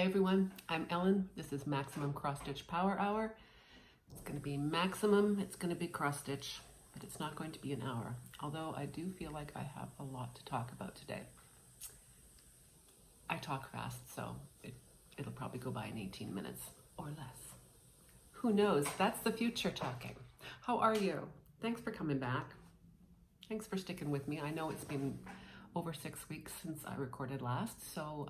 Hi everyone, I'm Ellen. This is Maximum Cross Stitch Power Hour. It's going to be maximum, it's going to be cross stitch, but it's not going to be an hour. Although I do feel like I have a lot to talk about today. I talk fast, so it'll probably go by in 18 minutes or less. Who knows? That's the future talking. How are you? Thanks for coming back. Thanks for sticking with me. I know it's been over 6 weeks since I recorded last, so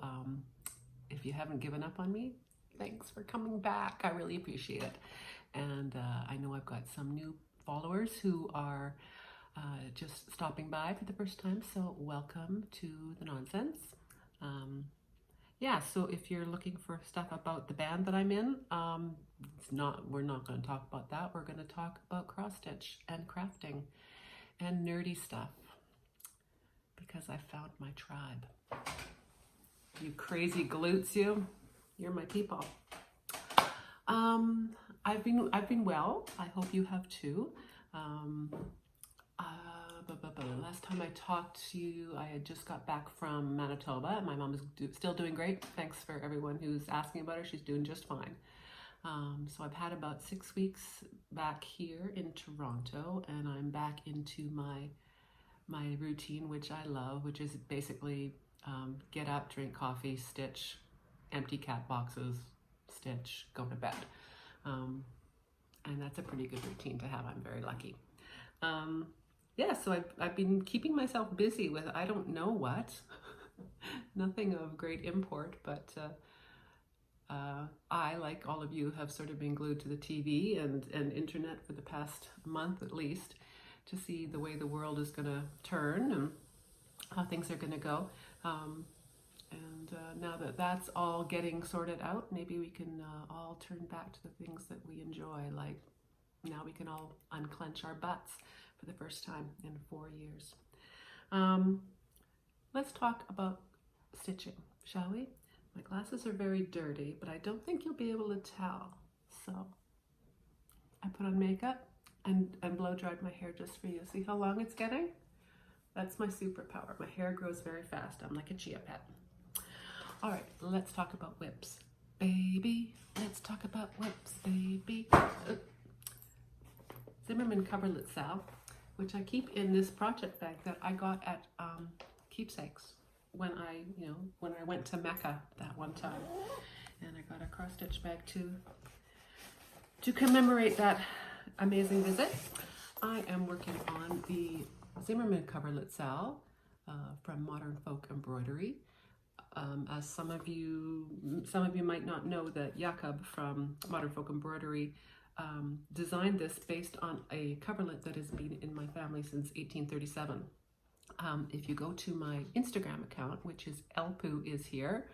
if you haven't given up on me, thanks for coming back. I really appreciate it. And I know I've got some new followers who are just stopping by for the first time, so welcome to the nonsense. Yeah, so if you're looking for stuff about the band that I'm in, we're not going to talk about that. We're going to talk about cross stitch and crafting and nerdy stuff, because I found my tribe. You crazy glutes, you're my people. I've been well. I hope you have too. Last time I talked to you, I had just got back from Manitoba. My mom is still doing great. Thanks for everyone who's asking about her. She's doing just fine. So I've had about 6 weeks back here in Toronto, and I'm back into my routine, which I love, which is basically get up, drink coffee, stitch, empty cat boxes, stitch, go to bed. And that's a pretty good routine to have. I'm very lucky. Yeah, so I've been keeping myself busy with I don't know what, nothing of great import, but I, like all of you, have sort of been glued to the TV and internet for the past month at least, to see the way the world is going to turn and how things are going to go. Now that that's all getting sorted out, maybe we can all turn back to the things that we enjoy. Like now we can all unclench our butts for the first time in 4 years. Let's talk about stitching, shall we? My glasses are very dirty, but I don't think you'll be able to tell. So I put on makeup and blow dried my hair just for you. See how long it's getting? That's my superpower. My hair grows very fast. I'm like a chia pet. All right, let's talk about whips, baby. Let's talk about whips, baby. Zimmerman coverlet salve, which I keep in this project bag that I got at Keepsakes when I went to Mecca that one time, and I got a cross stitch bag to commemorate that amazing visit. I am working on the Zimmerman coverlet salve from Modern Folk Embroidery. As some of you might not know, that Jakob from Modern Folk Embroidery designed this based on a coverlet that has been in my family since 1837. If you go to my Instagram account, which is Elpoo is here,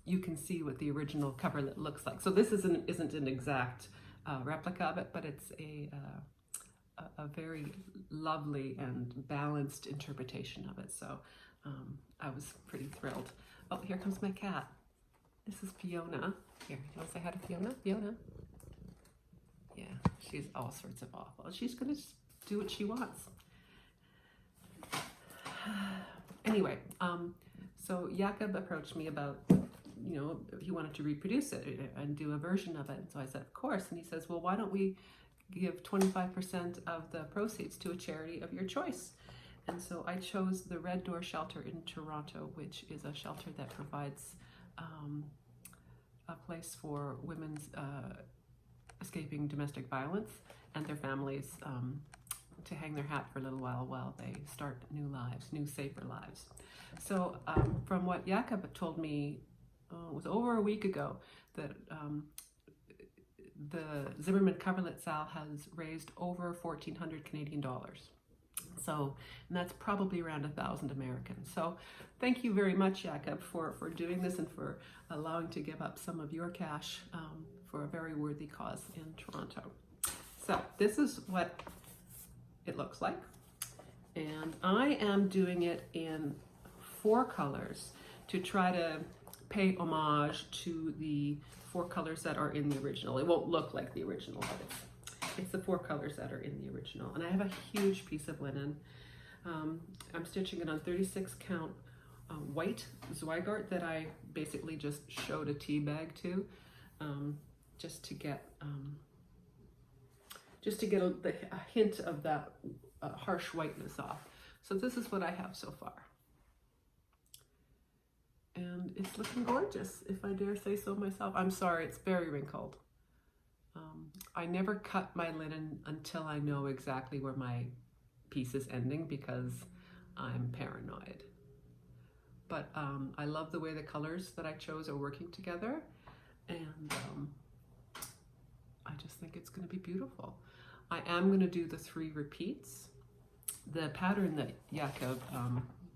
you can see what the original coverlet looks like. So this isn't an exact replica of it, but it's a very lovely and balanced interpretation of it. So I was pretty thrilled. Oh, here comes my cat. This is Fiona. Here, you want to say hi to Fiona? Fiona? Yeah, she's all sorts of awful. She's going to do what she wants. Anyway, so Jakob approached me about, he wanted to reproduce it and do a version of it. And so I said, of course. And he says, well, why don't we give 25% of the proceeds to a charity of your choice? And so I chose the Red Door Shelter in Toronto, which is a shelter that provides a place for women escaping domestic violence and their families to hang their hat for a little while they start new lives, new safer lives. So from what Jakob told me, it was over a week ago, that the Zimmerman coverlet salve has raised over 1,400 Canadian dollars. So, and that's probably around 1,000 Americans. So thank you very much, Jakob, for doing this and for allowing to give up some of your cash for a very worthy cause in Toronto. So this is what it looks like. And I am doing it in 4 colors to try to pay homage to the 4 colors that are in the original. It won't look like the original, but it's the 4 colors that are in the original. And I have a huge piece of linen. I'm stitching it on 36 count white Zweigart that I basically just showed a tea bag to, just to get a hint of that harsh whiteness off. So this is what I have so far. And it's looking gorgeous, if I dare say so myself. I'm sorry, it's very wrinkled. I never cut my linen until I know exactly where my piece is ending because I'm paranoid. But I love the way the colors that I chose are working together, and I just think it's going to be beautiful. I am going to do the 3 repeats. The pattern that Jakob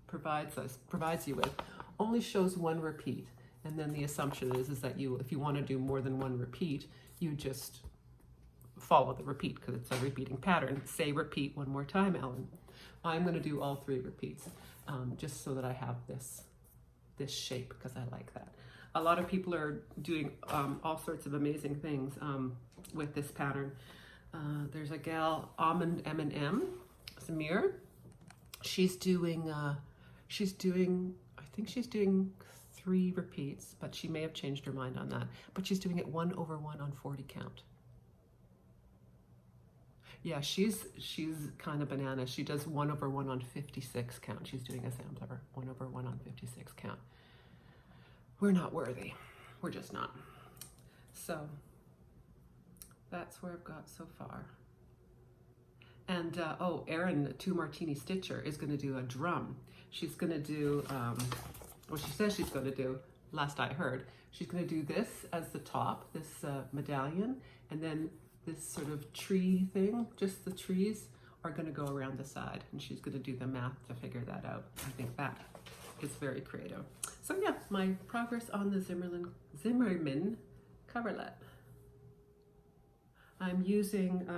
provides you with only shows 1 repeat, and then the assumption is that if you want to do more than 1 repeat, you just follow the repeat because it's a repeating pattern. Say repeat 1 more time, Ellen. I'm going to do all 3 repeats just so that I have this shape because I like that. A lot of people are doing all sorts of amazing things with this pattern. There's a gal, Almond M&M, Samir. She's doing, I think she's doing 3 repeats, but she may have changed her mind on that. But she's doing it 1 over 1 on 40 count. Yeah, she's kind of banana. She does 1 over 1 on 56 count. She's doing a sampler, 1 over 1 on 56 count. We're not worthy. We're just not. So that's where I've got so far. And Erin, 2 Martini Stitcher, is going to do a drum. She's going to do, what she says she's going to do, last I heard, she's going to do this as the top, this medallion, and then this sort of tree thing, just the trees are going to go around the side, and she's going to do the math to figure that out. I think that is very creative. So yeah, my progress on the Zimmerman coverlet. I'm using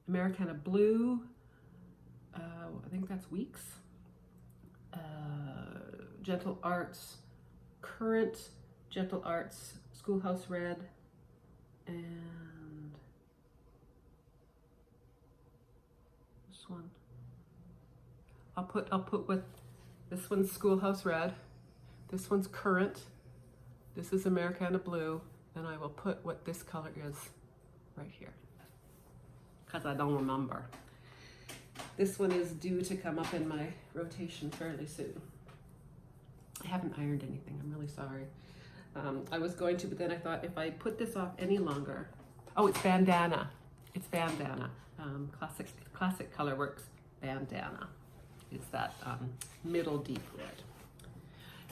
Americana Blue, I think that's Weeks, Gentle Arts, Current, Gentle Arts, Schoolhouse Red, and this one. I'll put with this one's Schoolhouse Red, this one's Current, this is Americana Blue, and I will put what this color is right here, because I don't remember. This one is due to come up in my rotation fairly soon. I haven't ironed anything, I'm really sorry. I was going to, but then I thought if I put this off any longer, oh, it's Bandana. It's Bandana. Classic Colorworks Bandana. It's that middle deep red.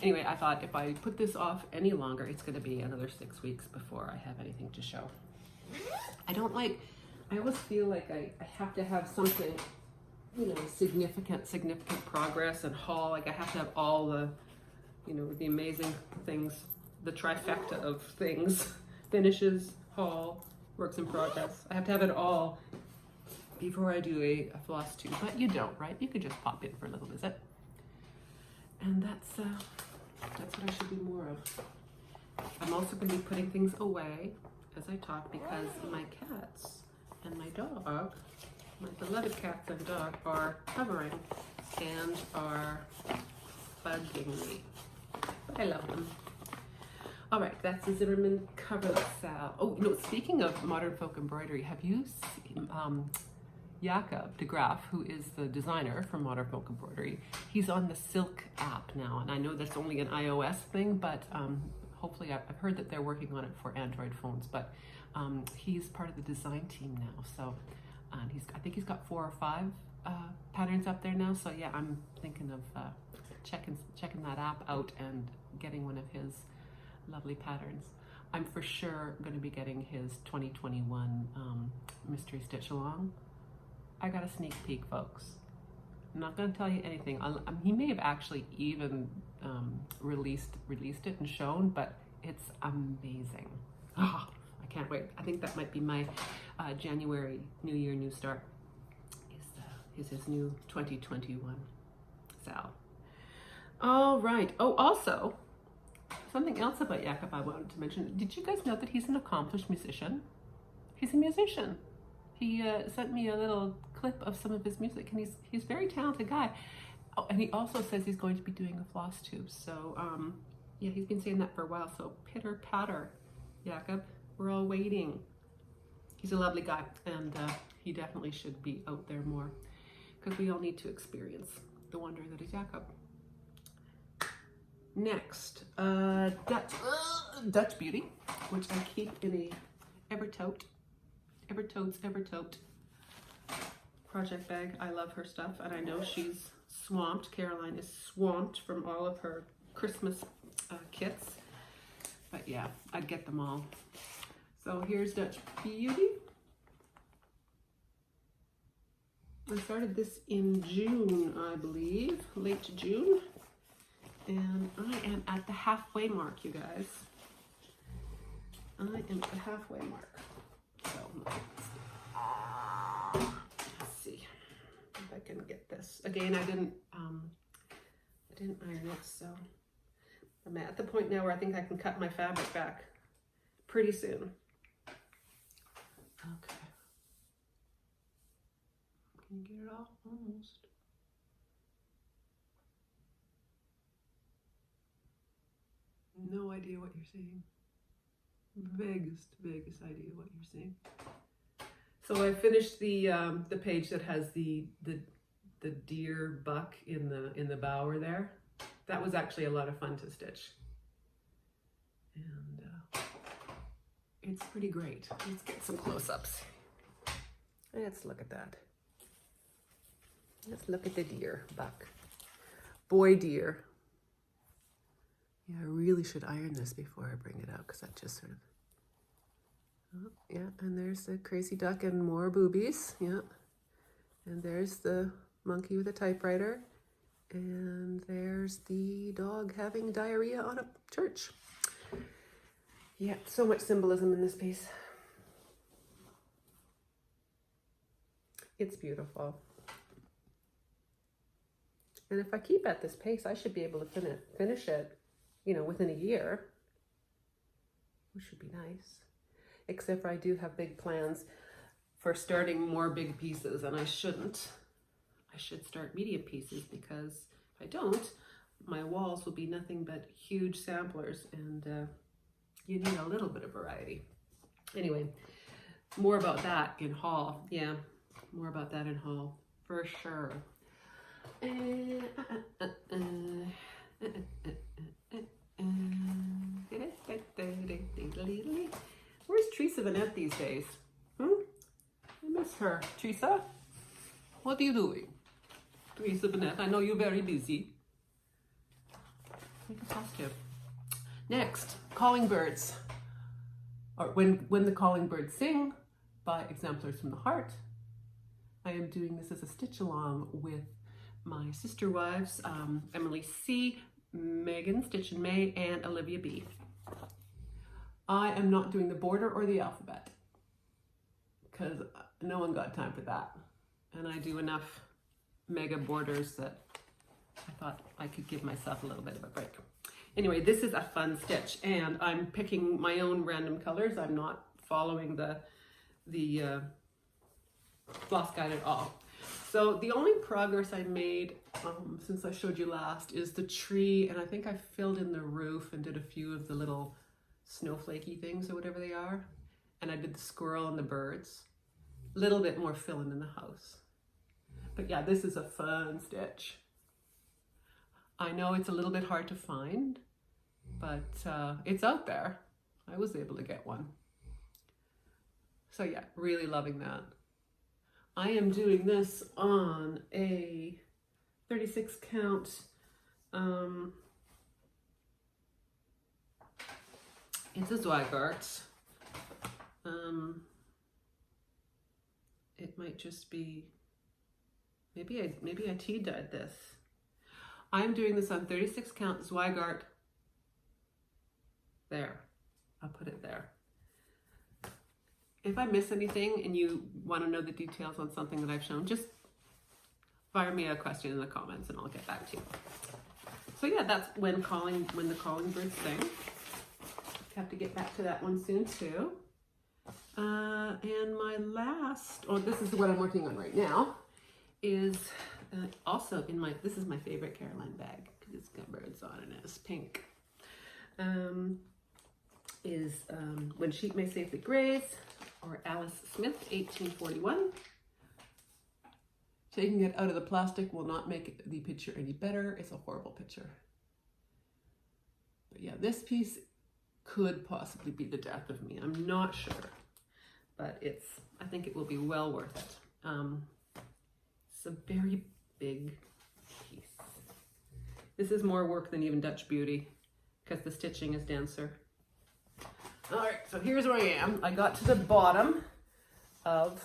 Anyway, I thought if I put this off any longer, it's going to be another 6 weeks before I have anything to show. I always feel like I have to have something, you know, significant progress and haul. Like I have to have all the, you know, the amazing things, the trifecta of things, finishes, haul, works in progress. I have to have it all before I do a Flosstube, but you don't, right? You could just pop in for a little visit. And that's what I should do more of. I'm also going to be putting things away as I talk because my cats and my dog, my beloved cats and dog, are hovering and are bugging me. But I love them. All right, that's the Zimmerman coverlet salve. Oh, you know, speaking of modern folk embroidery, have you seen Jakob de Graaf, who is the designer for Modern Folk Embroidery? He's on the Silk app now, and I know that's only an iOS thing, but hopefully I've heard that they're working on it for Android phones, but he's part of the design team now. So I think he's got 4 or 5 patterns up there now. So yeah, I'm thinking of checking that app out and getting one of his lovely patterns. I'm for sure going to be getting his 2021 mystery stitch along. I got a sneak peek, folks. I'm not going to tell you anything. He may have actually even released it and shown, but it's amazing. Oh, I can't wait. I think that might be my January New Year, New Start. Is his new 2021 Sal. All right. Oh, also, something else about Jakob I wanted to mention. Did you guys know that he's an accomplished musician? He's a musician. He sent me a little clip of some of his music, and he's a very talented guy. Oh, and he also says he's going to be doing a floss tube. So, yeah, he's been saying that for a while. So pitter patter, Jakob. We're all waiting. He's a lovely guy, and he definitely should be out there more because we all need to experience the wonder that is Jakob. Next, Dutch Beauty, which I keep in a Evertote project bag. I love her stuff, and I know she's swamped. Caroline is swamped from all of her Christmas kits, but yeah, I'd get them all. So here's Dutch Beauty. I started this in June, I believe, late June, and I am at the halfway mark, you guys. I am at the halfway mark. So let's see if I can get this. Again, I didn't iron it, so I'm at the point now where I think I can cut my fabric back pretty soon. Okay. Can you get it off? Almost. No idea what you're seeing. Vaguest idea what you're seeing. So I finished the page that has the deer buck in the bower there. That was actually a lot of fun to stitch, and it's pretty great. Let's get some close-ups. Let's look at that. Let's look at the deer buck. Boy deer. Yeah, I really should iron this before I bring it out because that just sort of... Oh, yeah, and there's the crazy duck and more boobies. Yeah. And there's the monkey with a typewriter. And there's the dog having diarrhea on a church. Yeah, so much symbolism in this piece. It's beautiful. And if I keep at this pace, I should be able to finish it, you know, within a year, which should be nice. Except for I do have big plans for starting more big pieces, and I shouldn't. I should start medium pieces, because if I don't, my walls will be nothing but huge samplers, and you need a little bit of variety. Anyway, more about that in haul. Yeah, more about that in haul, for sure. Where's Teresa Vanette these days? I miss her. Teresa, what are you doing? Teresa Vanette, I know you're very busy. Make a costume. Next, Calling Birds. Or when the Calling Birds Sing by Exemplars from the Heart. I am doing this as a stitch along with my sister wives, Emily C., Megan Stitch and May, and Olivia B. I am not doing the border or the alphabet because no one got time for that. And I do enough mega borders that I thought I could give myself a little bit of a break. Anyway, this is a fun stitch, and I'm picking my own random colors. I'm not following the floss guide at all. So the only progress I made since I showed you last is the tree, and I think I filled in the roof and did a few of the little snowflakey things or whatever they are. And I did the squirrel and the birds. A little bit more filling in the house. But yeah, this is a fun stitch. I know it's a little bit hard to find, but it's out there. I was able to get one. So yeah, really loving that. I am doing this on a 36 count it's a Zweigart. It might just be, maybe I tea-dyed this. I'm doing this on 36 count Zweigart. There, I'll put it there. If I miss anything and you want to know the details on something that I've shown, just fire me a question in the comments and I'll get back to you. So yeah, that's when the calling birds sing. Have to get back to that one soon too. And my last, this is what I'm working on right now, is Also this is my favorite Caroline bag because it's got birds on it and it's pink. When Sheep May Safely Graze, or Alice Smith, 1841. Taking it out of the plastic will not make the picture any better. It's a horrible picture. But yeah, this piece could possibly be the death of me. I'm not sure, but I think it will be well worth it. It's a very big piece. This is more work than even Dutch Beauty because the stitching is denser. All right, so here's where I am. I got to the bottom of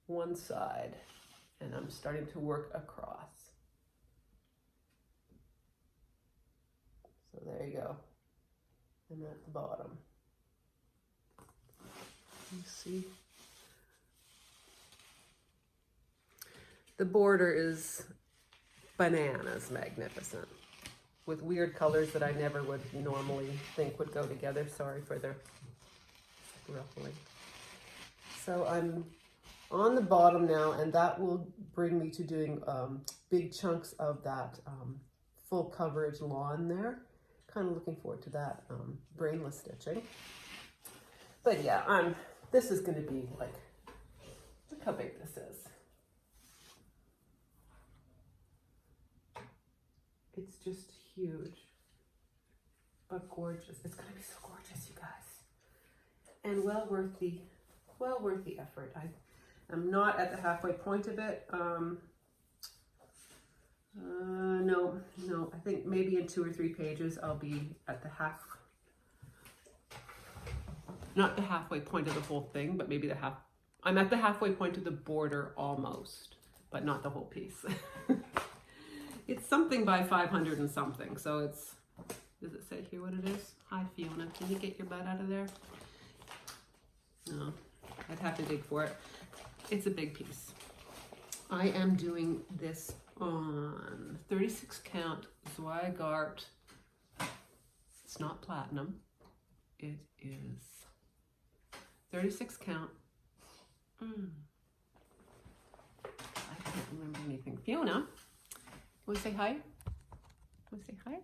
one side and I'm starting to work across. So there you go. And at the bottom. You see? The border is bananas magnificent, with weird colors that I never would normally think would go together. Sorry for the ruffling. So I'm on the bottom now, and that will bring me to doing big chunks of that full coverage lawn there. Kind of looking forward to that brainless stitching. But yeah, this is going to be like, look how big this is. It's just huge, but gorgeous. It's going to be so gorgeous, you guys, and well worth the effort. I'm not at the halfway point of it. No, I think maybe in 2 or 3 pages I'll be at the not the halfway point of the whole thing, but maybe I'm at the halfway point of the border almost, but not the whole piece. It's something by 500 and something, so does it say here what it is? Hi Fiona, can you get your butt out of there? No, I'd have to dig for it. It's a big piece. I am doing this on 36 count Zweigart. It's not platinum. It is 36 count. I can't remember anything. Fiona, want to say hi? Want to say hi? What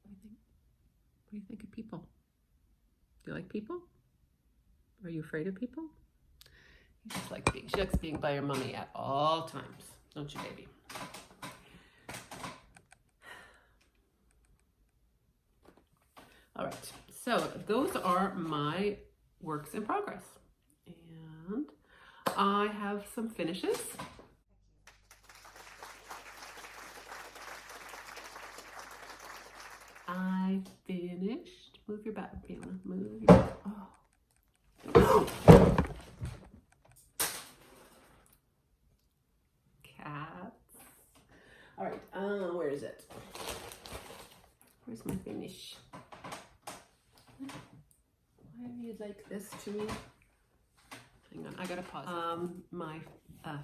do you think? What do you think of people? Do you like people? Are you afraid of people? She likes being by her mummy at all times, don't you, baby? All right, so those are my works in progress, and I have some finishes. I finished. Move your back, Fiona. Move your back. Oh. Cats. All right. Where is it? Where's my finish? Why do you like this to me? Hang on, I gotta pause. My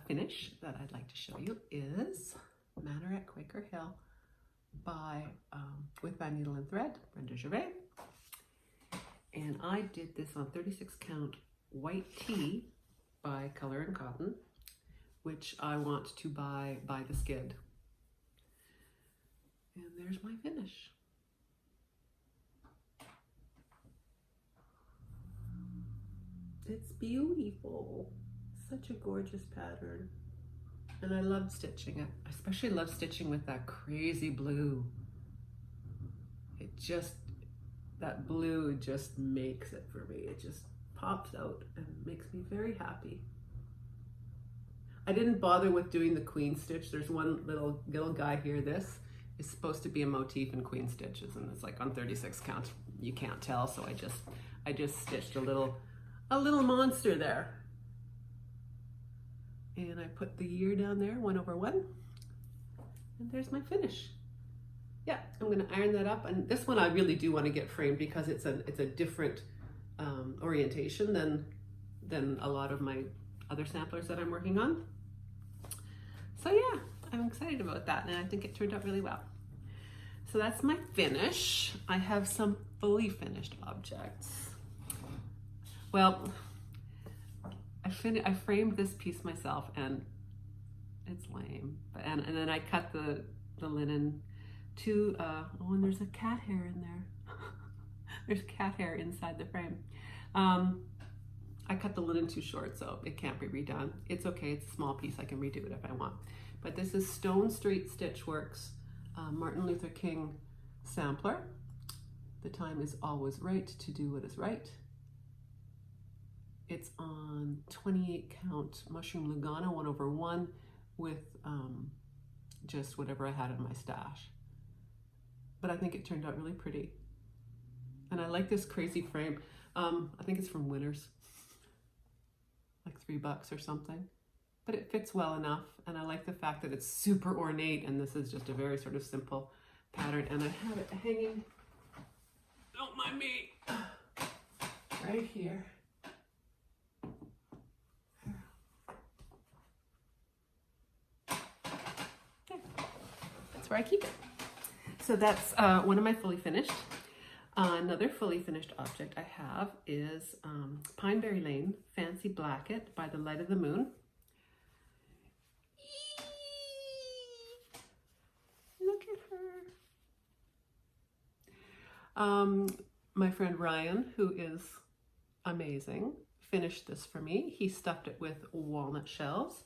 finish that I'd like to show you is Manor at Quaker Hill by with by Needle and Thread, Brenda Gervais. And I did this on 36 count white tea by Color and Cotton, which I want to buy by the skid. And there's my finish. It's beautiful. Such a gorgeous pattern. And I love stitching it. I especially love stitching with that crazy blue. That blue just makes it for me. It just pops out and makes me very happy. I didn't bother with doing the queen stitch. There's one little guy here. This is supposed to be a motif in queen stitches, and it's like on 36 count. You can't tell, so I just stitched a little monster there. And I put the year down there, 1 over 1. And there's my finish. Yeah, I'm gonna iron that up. And this one I really do want to get framed because it's a different orientation than a lot of my other samplers that I'm working on. So yeah, I'm excited about that, and I think it turned out really well. So that's my finish. I have some fully finished objects. Well, I framed this piece myself, and It's lame. And then I cut the linen to, oh, and there's a cat hair in there. There's cat hair inside the frame. I cut the linen too short, so it can't be redone. It's okay, it's a small piece, I can redo it if I want. But this is Stone Street Stitchworks, Martin Luther King sampler. The time is always right to do what is right. It's on 28 count mushroom Lugana 1/1 with just whatever I had in my stash. But I think it turned out really pretty. And I like this crazy frame. I think it's from Winners, like $3 or something. But it fits well enough, and I like the fact that it's super ornate, and this is just a very sort of simple pattern. And I have it hanging, don't mind me, right here. That's where I keep it. So that's one of my fully finished. Another fully finished object I have is Pineberry Lane Fancy Blanket by the Light of the Moon. Look at her. My friend Ryan, who is amazing, finished this for me. He stuffed it with walnut shells,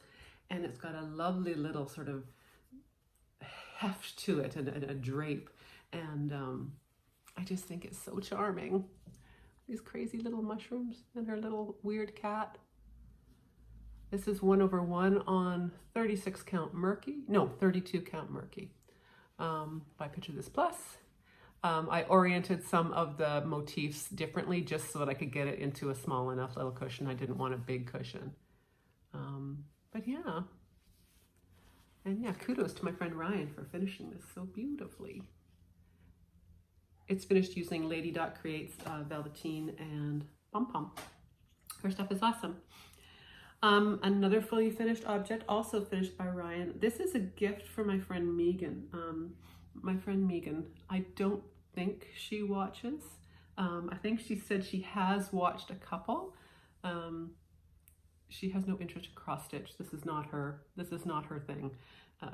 and it's got a lovely little sort of heft to it and a drape, and I just think it's so charming. These crazy little mushrooms and her little weird cat. This is 1/1 on 36 count murky, no, 32 count murky, by Picture This Plus. I oriented some of the motifs differently just so that I could get it into a small enough little cushion. I didn't want a big cushion. But yeah. And yeah, kudos to my friend Ryan for finishing this so beautifully. It's finished using Lady Dot Creates velveteen and pom pom. Her stuff is awesome. Another fully finished object, also finished by Ryan. This is a gift for my friend Megan. My friend Megan, I don't think she watches. I think she said she has watched a couple. She has no interest in cross stitch. This is not her thing.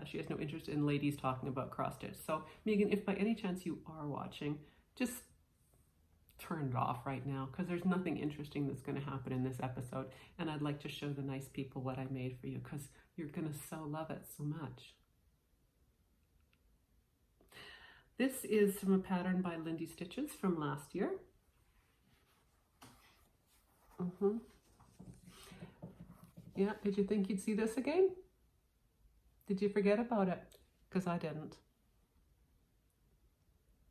She has no interest in ladies talking about cross stitch. So Megan, if by any chance you are watching, just turn it off right now, because there's nothing interesting that's going to happen in this episode. And I'd like to show the nice people what I made for you, because you're going to so love it so much. This is from a pattern by Lindy Stitches from last year. Yeah, did you think you'd see this again? Did you forget about it? Because I didn't.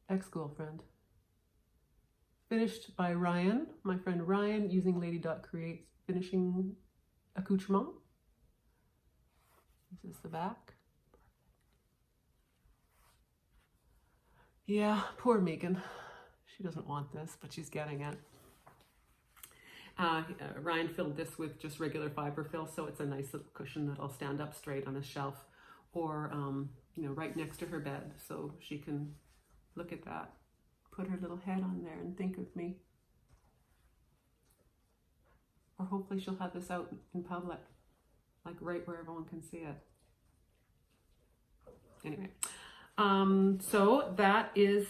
Ex-girlfriend. Finished by Ryan, my friend Ryan, using Lady Dot Creates finishing accoutrement. This is the back. Yeah, poor Megan. She doesn't want this, but she's getting it. Ryan filled this with just regular fiber fill, so it's a nice little cushion that'll stand up straight on a shelf, or you know, right next to her bed, so she can look at that, put her little head on there and think of me. Or hopefully she'll have this out in public, like right where everyone can see it. Anyway, so that is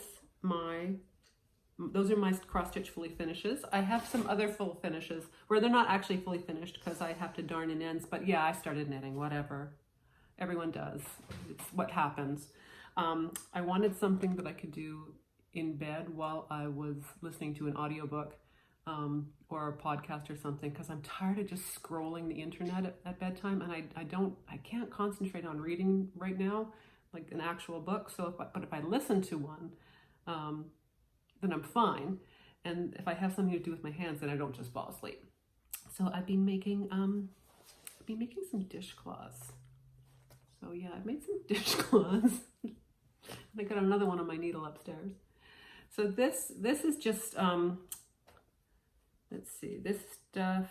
those are my cross stitch fully finishes. I have some other full finishes where they're not actually fully finished because I have to darn in ends, but yeah, I started knitting, whatever. Everyone does. It's what happens. I wanted something that I could do in bed while I was listening to an audiobook or a podcast or something, because I'm tired of just scrolling the internet at bedtime, and I can't concentrate on reading right now, like an actual book. So but if I listen to one, then I'm fine. And if I have something to do with my hands, then I don't just fall asleep. So I've been making some dishcloths. So yeah, I've made some dishcloths. I got another one on my needle upstairs. So this is just let's see, this stuff.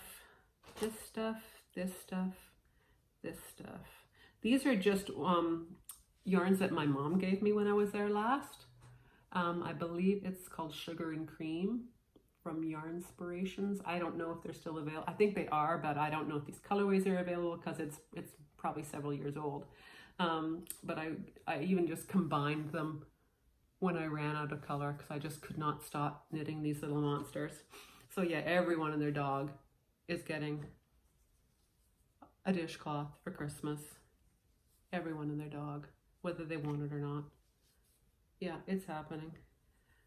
These are just yarns that my mom gave me when I was there last. I believe it's called Sugar and Cream from Yarnspirations. I don't know if they're still available. I think they are, but I don't know if these colorways are available because it's probably several years old. But I even just combined them when I ran out of color because I just could not stop knitting these little monsters. So yeah, everyone and their dog is getting a dishcloth for Christmas. Everyone and their dog, whether they want it or not. Yeah, it's happening.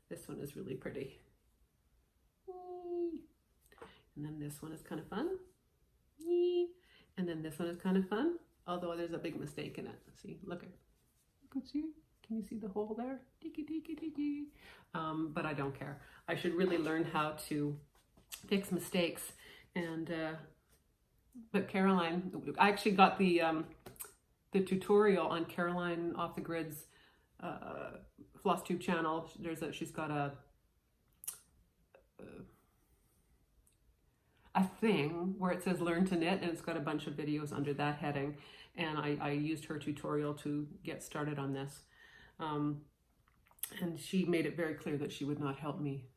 This one is really pretty. And then this one is kind of fun. And then this one is kind of fun, although there's a big mistake in it. See, look at see. Can you see the hole there? But I don't care. I should really learn how to fix mistakes. And but Caroline, I actually got the tutorial on Caroline Off the Grid's Flosstube channel. She's got a thing where it says learn to knit, and it's got a bunch of videos under that heading, and I used her tutorial to get started on this, and she made it very clear that she would not help me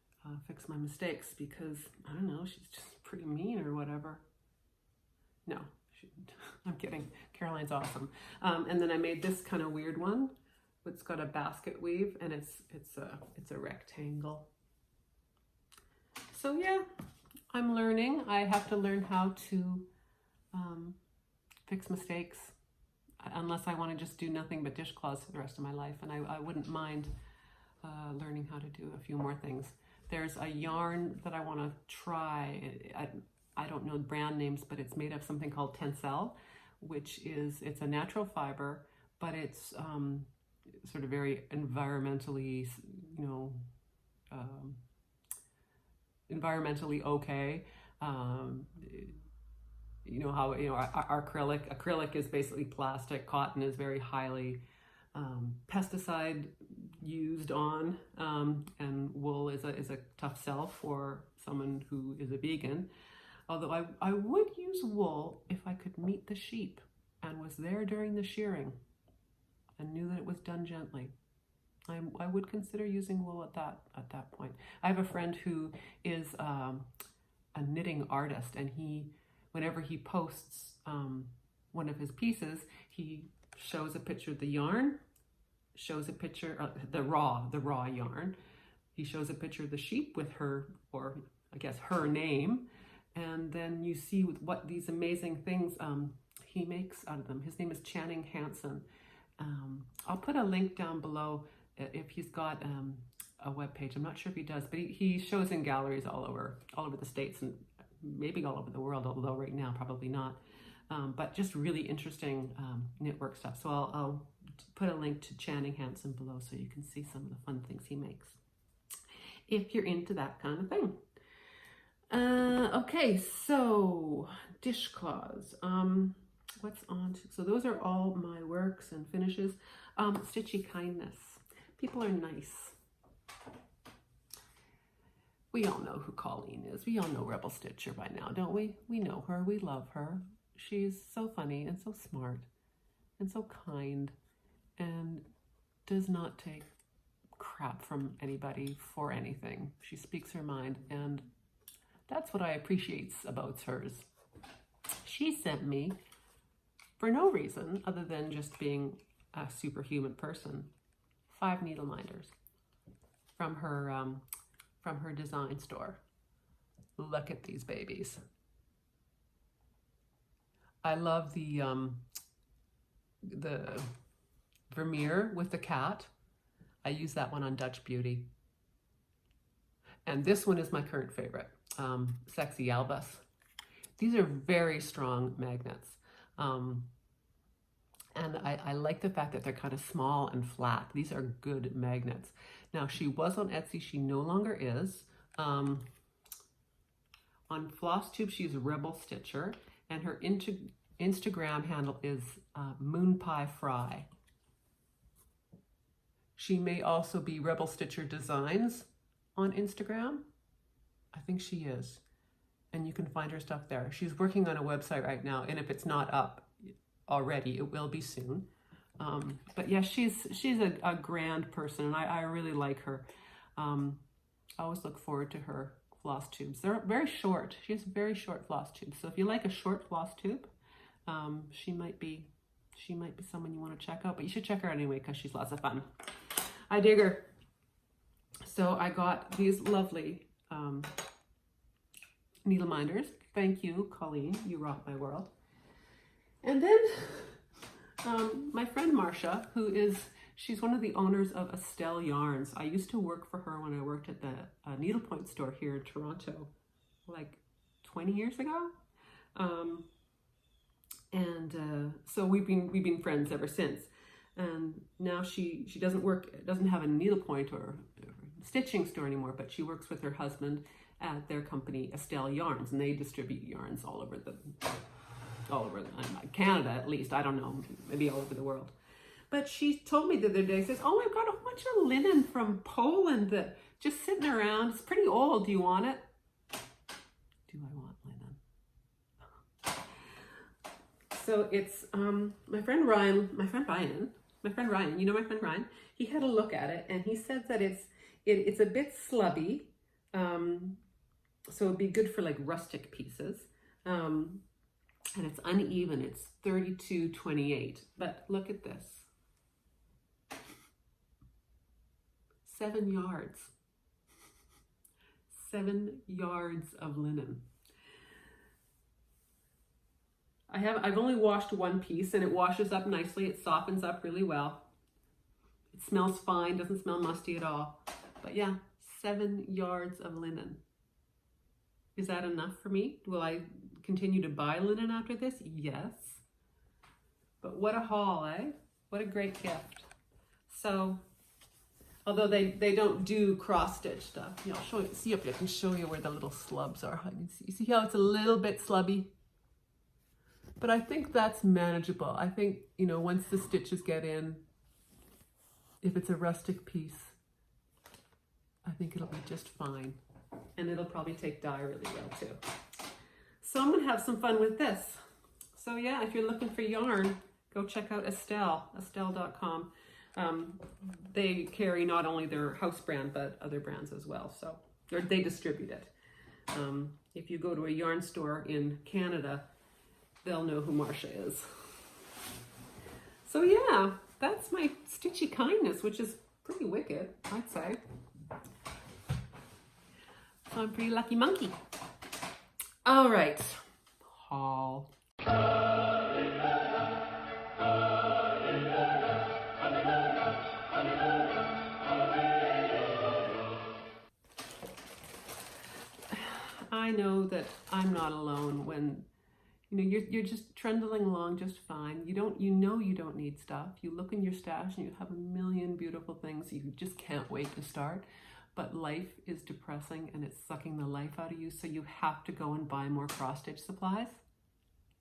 fix my mistakes because, I don't know, she's just pretty mean or whatever. No, I'm kidding. Caroline's awesome. And then I made this kind of weird one. It's got a basket weave, and it's a rectangle. So yeah, I'm learning. I have to learn how to fix mistakes, unless I want to just do nothing but dishcloths for the rest of my life. And I wouldn't mind learning how to do a few more things. There's a yarn that I want to try. I don't know brand names, but it's made of something called tencel, which it's a natural fiber, but it's sort of very environmentally, environmentally okay. How our acrylic is basically plastic. Cotton is very highly pesticide used on, and wool is a tough sell for someone who is a vegan. Although I would use wool if I could meet the sheep and was there during the shearing and knew that it was done gently. I would consider using wool at that point. I have a friend who is a knitting artist, and whenever he posts one of his pieces, he shows a picture of the yarn, shows a picture of the raw yarn. He shows a picture of the sheep with her, or I guess her name, and then you see what these amazing things he makes out of them. His name is Channing Hansen. I'll put a link down below if he's got a webpage. I'm not sure if he does, but he shows in galleries all over the States and maybe all over the world, although right now probably not. But just really interesting knitwork stuff. So I'll put a link to Channing Hansen below so you can see some of the fun things he makes, if you're into that kind of thing. Okay, so dishcloths. What's on? So those are all my works and finishes. Stitchy kindness. People are nice. We all know who Colleen is. We all know Rebel Stitcher by now, don't we? We know her. We love her. She's so funny and so smart and so kind and does not take crap from anybody for anything. She speaks her mind, and that's what I appreciate about hers. She sent me, for no reason other than just being a superhuman person, 5 needle minders from her design store. Look at these babies. I love the Vermeer with the cat. I use that one on Dutch Beauty. And this one is my current favorite, Sexy Albus. These are very strong magnets. And I like the fact that they're kind of small and flat. These are good magnets. Now, she was on Etsy. She no longer is. On Flosstube, she's Rebel Stitcher, and her Instagram handle is Moon Pie Fry. She may also be Rebel Stitcher Designs on Instagram. I think she is. And you can find her stuff there. She's working on a website right now, and if it's not up already, it will be soon. But yeah, she's a grand person, and I really like her. I always look forward to her floss tubes. They're very short. She has very short floss tubes. So if you like a short floss tube, She might be someone you want to check out, but you should check her out anyway because she's lots of fun. I dig her. So I got these lovely needle minders. Thank you, Colleen. You rock my world. And then my friend Marcia, she's one of the owners of Estelle Yarns. I used to work for her when I worked at the needlepoint store here in Toronto, like 20 years ago. So we've been friends ever since. And now she doesn't have a needlepoint or stitching store anymore, but she works with her husband at their company Estelle Yarns, and they distribute yarns all over Canada, at least. I don't know, maybe all over the world. But she told me the other day, says, "Oh, I've got a bunch of linen from Poland that just sitting around. It's pretty old. Do you want it?" Do I want linen? So it's my friend Ryan, you know my friend Ryan, he had a look at it and he said that it's a bit slubby, so it'd be good for like rustic pieces, and it's uneven. It's 32-28, but look at this, 7 yards, 7 yards of linen. I've only washed one piece and it washes up nicely. It softens up really well. It smells fine, doesn't smell musty at all. But yeah, 7 yards of linen. Is that enough for me? Will I continue to buy linen after this? Yes. But what a haul, eh? What a great gift. So, although they don't do cross stitch stuff, I'll show you, see if I can show you where the little slubs are. You see how it's a little bit slubby? But I think that's manageable. I think, once the stitches get in, if it's a rustic piece, I think it'll be just fine. And it'll probably take dye really well too. So I'm gonna have some fun with this. So yeah, if you're looking for yarn, go check out estelle.com. They carry not only their house brand, but other brands as well. So they distribute it. If you go to a yarn store in Canada, they'll know who Marcia is. So yeah, that's my stitchy kindness, which is pretty wicked, I'd say. So I'm a pretty lucky monkey. All right, haul. I know that I'm not alone when you're just trundling along just fine. You don't need stuff. You look in your stash and you have a million beautiful things you just can't wait to start. But life is depressing and it's sucking the life out of you, so you have to go and buy more cross-stitch supplies.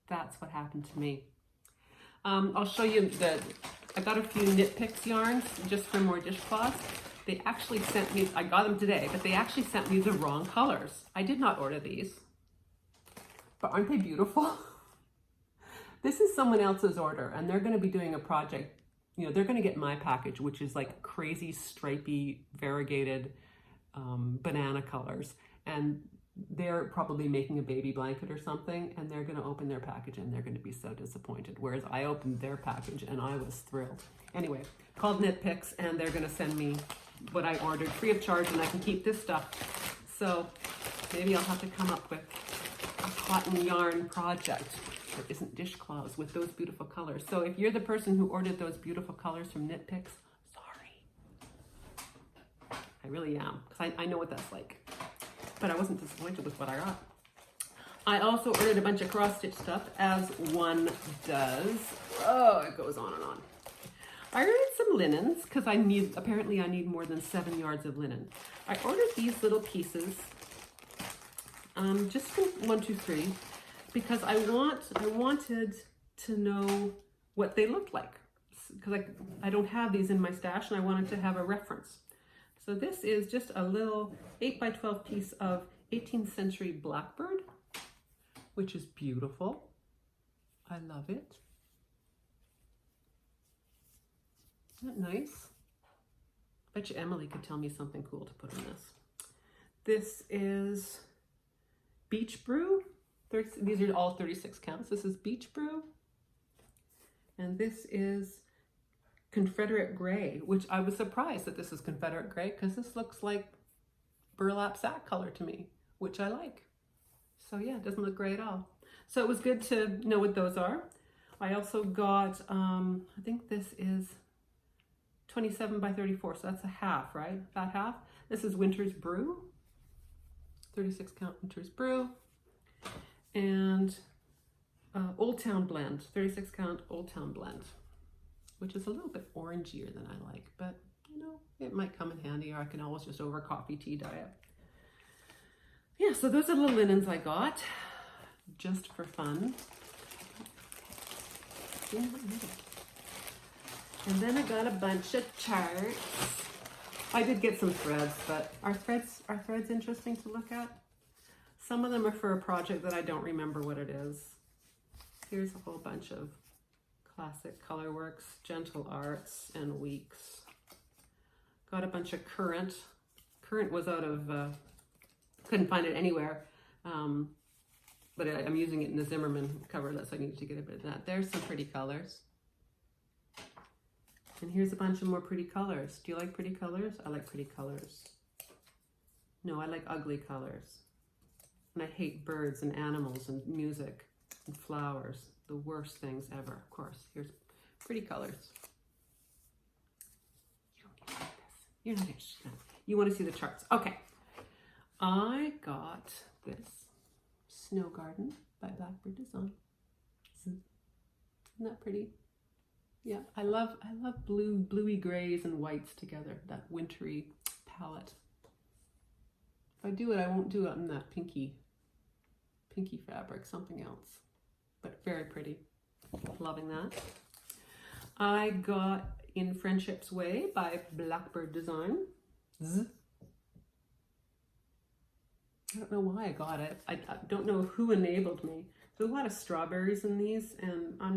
That's what happened to me. I'll show you I got a few Knit Picks yarns just for more dishcloths. They actually sent me, I got them today, but they actually sent me the wrong colors. I did not order these. But aren't they beautiful? This is someone else's order and they're going to be doing a project. They're going to get my package, which is like crazy stripy variegated banana colors. And they're probably making a baby blanket or something, and they're going to open their package and they're going to be so disappointed. Whereas I opened their package and I was thrilled. Anyway, called Knit Picks, and they're going to send me what I ordered free of charge, and I can keep this stuff. So maybe I'll have to come up with a cotton yarn project that isn't dishcloths with those beautiful colors. So if you're the person who ordered those beautiful colors from Knit Picks, sorry. I really am, because I know what that's like. But I wasn't disappointed with what I got. I also ordered a bunch of cross-stitch stuff, as one does. Oh, it goes on and on. I ordered some linens, because apparently I need more than 7 yards of linen. I ordered these little pieces, just from 1, 2, 3, because I wanted to know what they looked like, because I don't have these in my stash, and I wanted to have a reference. So this is just a little 8x12 piece of 18th century blackbird, which is beautiful. I love it. Isn't that nice? I bet you Emily could tell me something cool to put in this. This is Beach Brew. These are all 36 counts. This is Beach Brew. And this is Confederate gray, which I was surprised that this is Confederate gray because this looks like burlap sack color to me, which I like. So yeah, it doesn't look gray at all. So it was good to know what those are. I also got, I think this is 27 by 34, so that's a half, right? Fat half. This is Winter's Brew, 36 count Winter's Brew, and Old Town Blend, 36 count Old Town Blend, which is a little bit orangier than I like, but you know, it might come in handy, or I can always just over coffee tea dye it. Yeah, so those are the little linens I got, just for fun. And then I got a bunch of charts. I did get some threads, but are threads interesting to look at? Some of them are for a project that I don't remember what it is. Here's a whole bunch of classic Colorworks, Gentle Arts, and Weeks. Got a bunch of Current. Current was out of, couldn't find it anywhere, but I'm using it in the Zimmerman coverlet, so I needed to get a bit of that. There's some pretty colors. And here's a bunch of more pretty colors. Do you like pretty colors? I like pretty colors. No, I like ugly colors. And I hate birds and animals and music and flowers. The worst things ever, of course. Here's pretty colors. You don't need this. You're not interested. You want to see the charts. Okay. I got this Snow Garden by Blackbird Design. Isn't that pretty? Yeah, I love bluey grays and whites together, that wintry palette. If I do it, I won't do it in that pinky fabric, something else. But very pretty. Loving that. I got In Friendship's Way by Blackbird Design. I don't know why I got it. I don't know who enabled me. There's a lot of strawberries in these, and I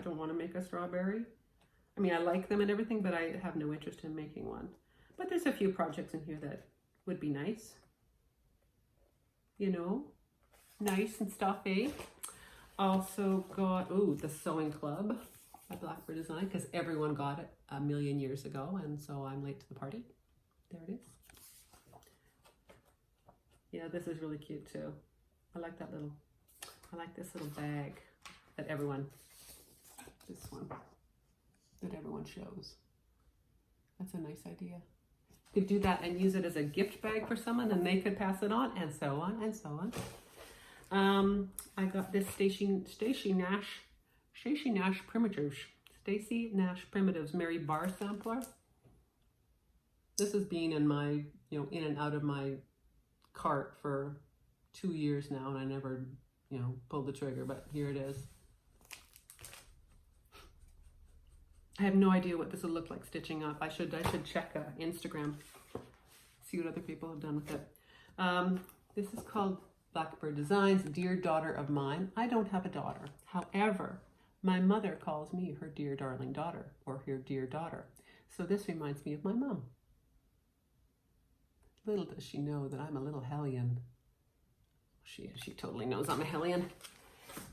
don't want to make a strawberry. I mean, I like them and everything, but I have no interest in making one. But there's a few projects in here that would be nice. You know, nice and stuffy. Also got, the Sewing Club by Blackbird Design, because everyone got it a million years ago, and so I'm late to the party. There it is. Yeah, this is really cute too. I like this little bag that everyone shows. That's a nice idea. You could do that and use it as a gift bag for someone, and they could pass it on, and so on and so on. I got this Stacy Nash Primitives Mary Barr sampler. This has been in my, in and out of my cart for 2 years now, and I never, pulled the trigger, but here it is. I have no idea what this will look like stitching up. I should check Instagram, see what other people have done with it. This is called Blackbird Designs, Dear Daughter of Mine. I don't have a daughter. However, my mother calls me her dear darling daughter, or her dear daughter. So this reminds me of my mom. Little does she know that I'm a little hellion. She totally knows I'm a hellion.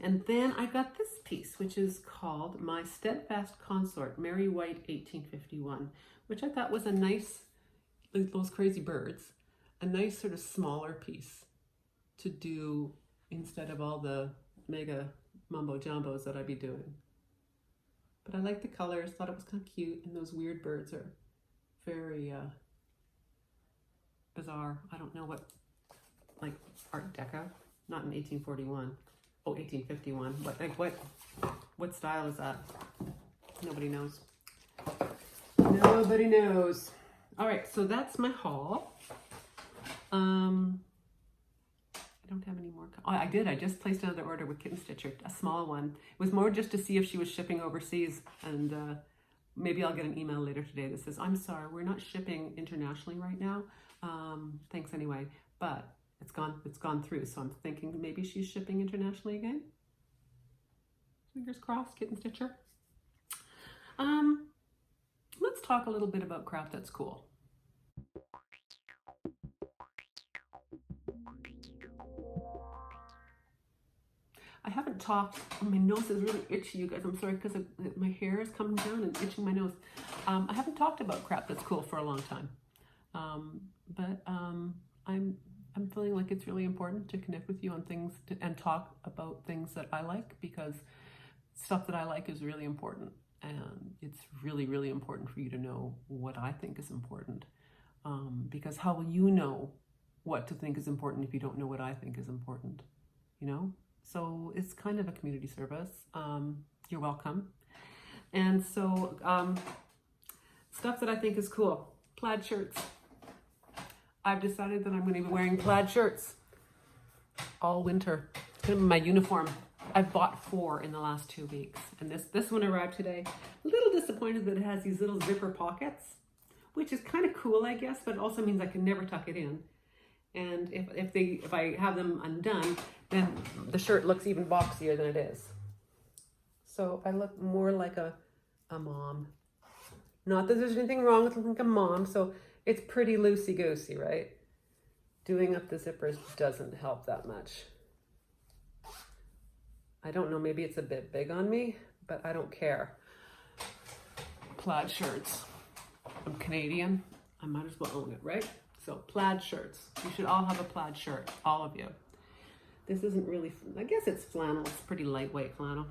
And then I got this piece, which is called My Steadfast Consort, Mary White, 1851, which I thought was a nice, like those crazy birds, a nice sort of smaller piece to do instead of all the mega mumbo jumbos that I'd be doing. But I like the colors, thought it was kind of cute, and those weird birds are very bizarre. I don't know what, like Art Deco, not in 1841. Oh, 1851. What style is that? Nobody knows. Nobody knows. All right, so that's my haul. I don't have any more. Oh, I did. I just placed another order with Kitten Stitcher, a small one. It was more just to see if she was shipping overseas, and maybe I'll get an email later today that says, I'm sorry, we're not shipping internationally right now. Thanks anyway, but it's gone through, so I'm thinking maybe she's shipping internationally again. Fingers crossed, Kitten Stitcher. Let's talk a little bit about craft that's cool. I haven't talked, oh, my nose is really itchy, you guys. I'm sorry, because my hair is coming down and itching my nose. I haven't talked about crap that's cool for a long time. But I'm feeling like it's really important to connect with you on things and talk about things that I like, because stuff that I like is really important. And it's really, really important for you to know what I think is important. Because how will you know what to think is important if you don't know what I think is important? You know? So it's kind of a community service. You're welcome. And so stuff that I think is cool. Plaid shirts. I've decided that I'm going to be wearing plaid shirts all winter. It's going to be my uniform. I've bought 4 in the last 2 weeks. And this one arrived today. A little disappointed that it has these little zipper pockets, which is kind of cool, I guess, but it also means I can never tuck it in. And if I have them undone, then the shirt looks even boxier than it is. So I look more like a mom. Not that there's anything wrong with looking like a mom, so it's pretty loosey-goosey, right? Doing up the zippers doesn't help that much. I don't know, maybe it's a bit big on me, but I don't care. Plaid shirts. I'm Canadian. I might as well own it, right? So plaid shirts. You should all have a plaid shirt, all of you. This isn't really, I guess it's flannel. It's pretty lightweight flannel.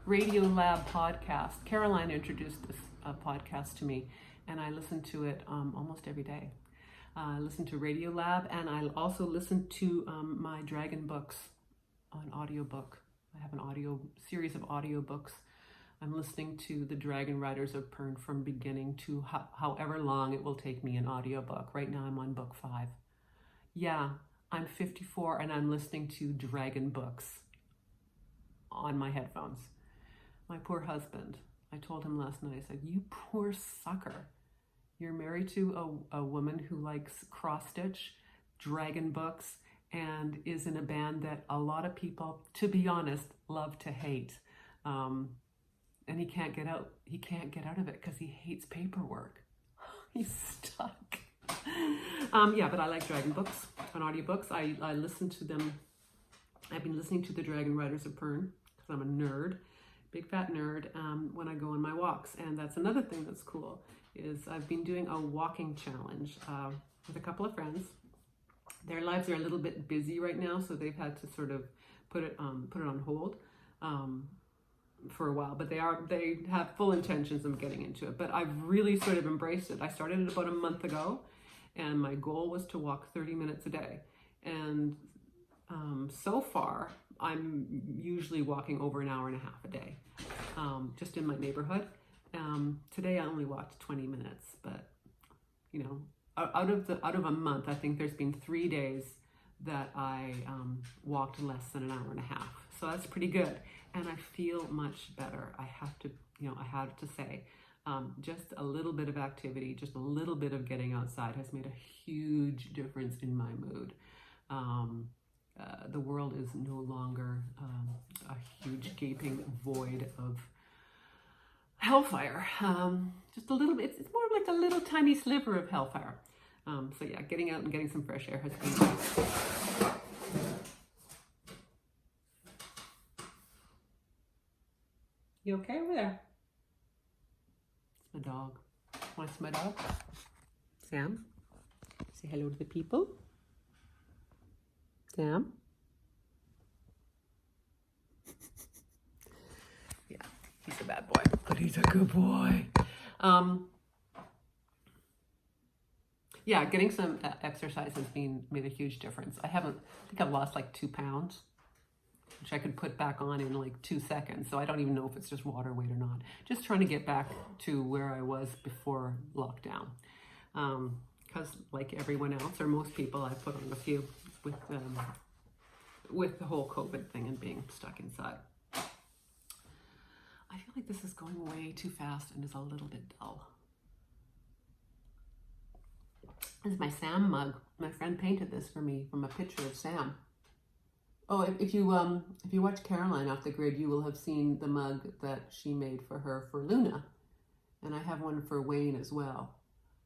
Radio Lab podcast. Caroline introduced this podcast to me, and I listen to it almost every day. I listen to Radio Lab, and I also listen to my Dragon books on audiobook. I have an series of audiobooks. I'm listening to the Dragon Riders of Pern from beginning to however long it will take me an audiobook. Right now I'm on book 5. Yeah, I'm 54 and I'm listening to Dragon books on my headphones. My poor husband, I told him last night, I said, you poor sucker. You're married to a woman who likes cross-stitch, Dragon books, and is in a band that a lot of people, to be honest, love to hate. And he can't get out of it because he hates paperwork. He's stuck. Yeah, but I like Dragon books on audiobooks. I listen to them. I've been listening to the Dragon Riders of Pern because I'm a nerd, big fat nerd, when I go on my walks. And that's another thing that's cool, is I've been doing a walking challenge with a couple of friends. Their lives are a little bit busy right now, so they've had to sort of put it on hold for a while, but they have full intentions of getting into it. But I've really sort of embraced it. I started it about a month ago, and my goal was to walk 30 minutes a day. And so far, I'm usually walking over an hour and a half a day, just in my neighborhood. Today I only walked 20 minutes, but you know, out of a month, I think there's been 3 days that I walked less than an hour and a half. So that's pretty good. And I feel much better. I have to say, just a little bit of activity, just a little bit of getting outside has made a huge difference in my mood. The world is no longer a huge gaping void of hellfire. Just a little bit, it's more like a little tiny sliver of hellfire. So yeah, getting out and getting some fresh air has been nice. You okay over there? It's my dog. Want to see my dog? Sam? Say hello to the people. Sam? Yeah, he's a bad boy, but he's a good boy. Yeah, getting some exercise has made a huge difference. I think I've lost like 2 pounds, which I could put back on in like 2 seconds. So I don't even know if it's just water weight or not. Just trying to get back to where I was before lockdown. Because like everyone else, or most people, I put on a few with the whole COVID thing and being stuck inside. I feel like this is going way too fast and is a little bit dull. This is my Sam mug. My friend painted this for me from a picture of Sam. Oh, if you watch Caroline Off the Grid, you will have seen the mug that she made for her for Luna, and I have one for Wayne as well.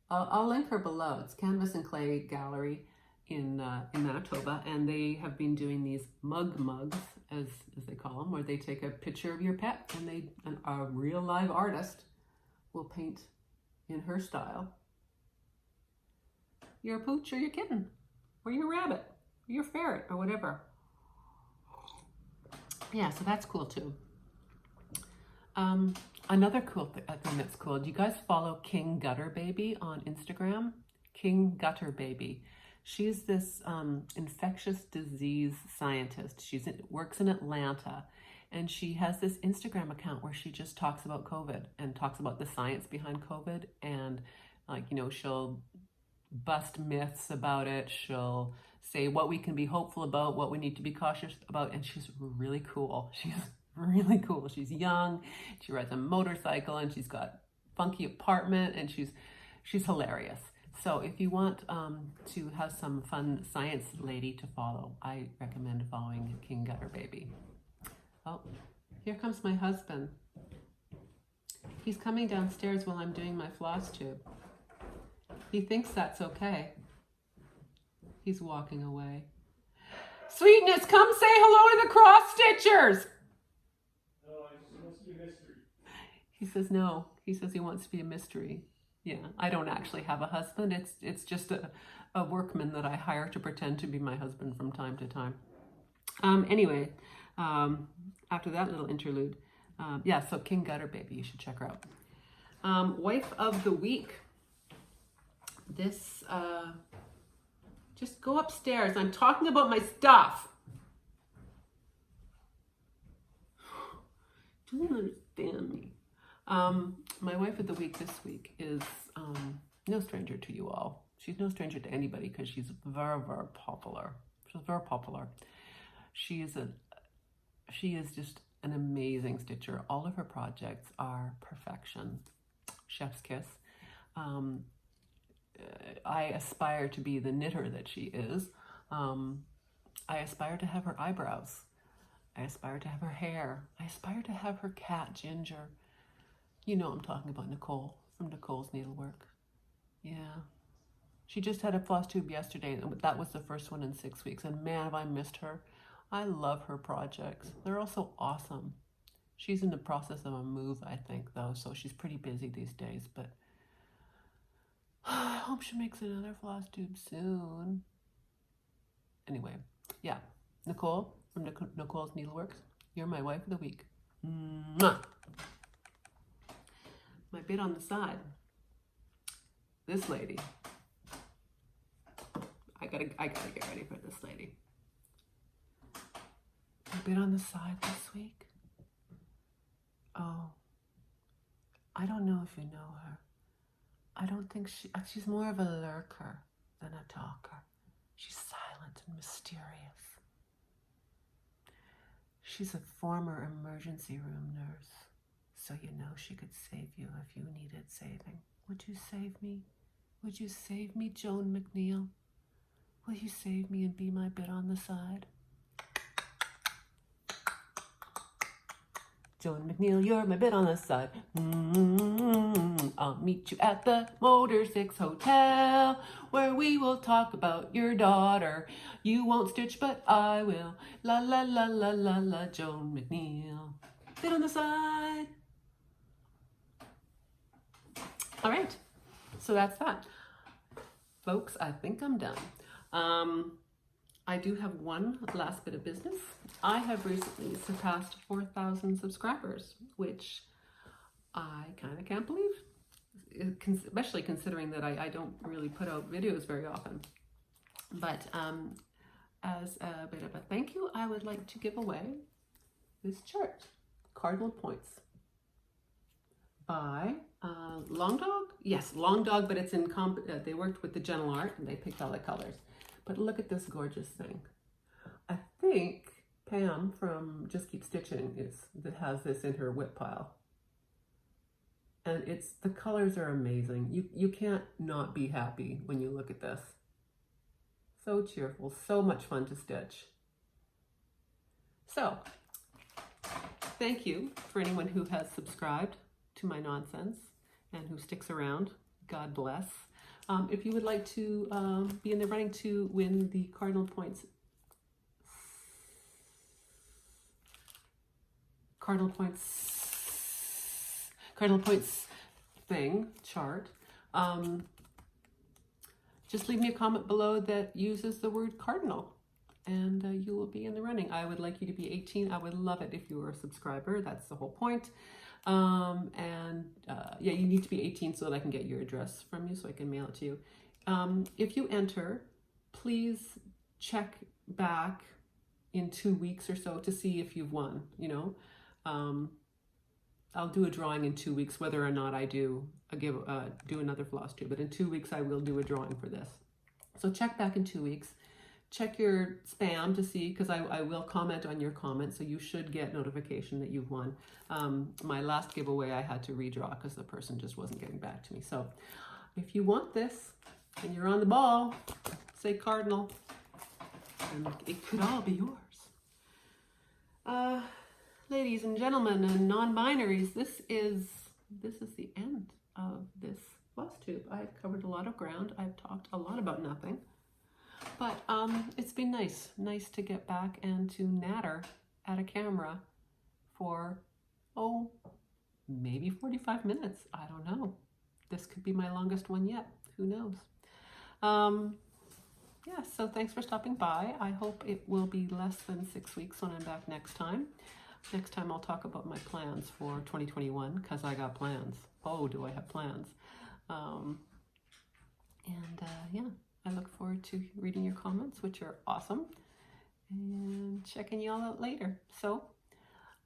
I'll link her below. It's Canvas and Clay Gallery, in Manitoba, and they have been doing these mugs, as they call them, where they take a picture of your pet, and a real live artist will paint in her style your pooch or your kitten or your rabbit or your ferret or whatever. Yeah, so that's cool too. Another cool thing that's cool. Do you guys follow King Gutter Baby on Instagram? King Gutter Baby. She's this infectious disease scientist. She works in Atlanta, and she has this Instagram account where she just talks about COVID and talks about the science behind COVID, and she'll bust myths about it. She'll say what we can be hopeful about, what we need to be cautious about, and she's really cool. She's really cool. She's young, she rides a motorcycle, and she's got funky apartment, and she's hilarious. So if you want to have some fun science lady to follow, I recommend following King Gutter Baby. Oh, here comes my husband. He's coming downstairs while I'm doing my Flosstube. He thinks that's okay. He's walking away. Sweetness, come say hello to the cross stitchers. No, it wants to be a mystery. He says no. He says he wants to be a mystery. Yeah, I don't actually have a husband. It's just a workman that I hire to pretend to be my husband from time to time. Anyway, after that little interlude, so King Gutter Baby, you should check her out. Wife of the Week. This, just go upstairs. I'm talking about my stuff. You don't understand me. My wife of the week this week is no stranger to you all. She's no stranger to anybody because she's very, very popular. She's very popular. She is just an amazing stitcher. All of her projects are perfection. Chef's kiss. I aspire to be the knitter that she is. I aspire to have her eyebrows. I aspire to have her hair. I aspire to have her cat, Ginger. You know I'm talking about Nicole from Nicole's Needlework. Yeah. She just had a Flosstube yesterday, and that was the first one in 6 weeks, and man, have I missed her. I love her projects. They're all so awesome. She's in the process of a move, I think, though, so she's pretty busy these days, but I hope she makes another Flosstube soon. Anyway, yeah. Nicole from Nicole's Needleworks, you're my wife of the week. Mwah! My bit on the side. This lady. I gotta get ready for this lady. My bit on the side this week. Oh, I don't know if you know her. I don't think she's more of a lurker than a talker. She's silent and mysterious. She's a former emergency room nurse, so you know she could save you if you needed saving. Would you save me? Would you save me, Joan McNeil? Will you save me and be my bit on the side? Joan McNeil, you're my bit on the side. I'll meet you at the Motor 6 Hotel, where we will talk about your daughter. You won't stitch, but I will. La la la la la la, Joan McNeil. Bit on the side. All right, so that's that. Folks, I think I'm done. I do have one last bit of business. I have recently surpassed 4,000 subscribers, which I kind of can't believe, especially considering that I don't really put out videos very often. But as a bit of a thank you, I would like to give away this chart, Cardinal Points, by Long Dog. Yes, Long Dog, but it's in they worked with the Gentle Art and they picked all the colors. But look at this gorgeous thing. I think Pam from Just Keep Stitching has this in her whip pile. And the colors are amazing. You can't not be happy when you look at this. So cheerful, so much fun to stitch. So, thank you for anyone who has subscribed to my nonsense and who sticks around. God bless. If you would like to be in the running to win the Cardinal Points thing chart, just leave me a comment below that uses the word cardinal, and you will be in the running. I would like you to be 18. I would love it if you were a subscriber. That's the whole point. Yeah, you need to be 18 so that I can get your address from you so I can mail it to you. If you enter, please check back in 2 weeks or so to see if you've won, you know. I'll do a drawing in 2 weeks, whether or not I do another Flosstube, but in 2 weeks I will do a drawing for this. So check back in 2 weeks. Check your spam to see, because I will comment on your comments, so you should get notification that you've won. My last giveaway I had to redraw because the person just wasn't getting back to me. So if you want this and you're on the ball, say cardinal, and it could all be yours. Ladies and gentlemen and non-binaries, this is the end of this Flosstube. I've covered a lot of ground. I've talked a lot about nothing. But it's been nice to get back and to natter at a camera for, maybe 45 minutes. I don't know. This could be my longest one yet. Who knows? Yeah, so thanks for stopping by. I hope it will be less than 6 weeks when I'm back next time. Next time I'll talk about my plans for 2021, because I got plans. Oh, do I have plans? Yeah. I look forward to reading your comments, which are awesome, and checking you all out later. So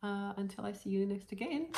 until I see you next again,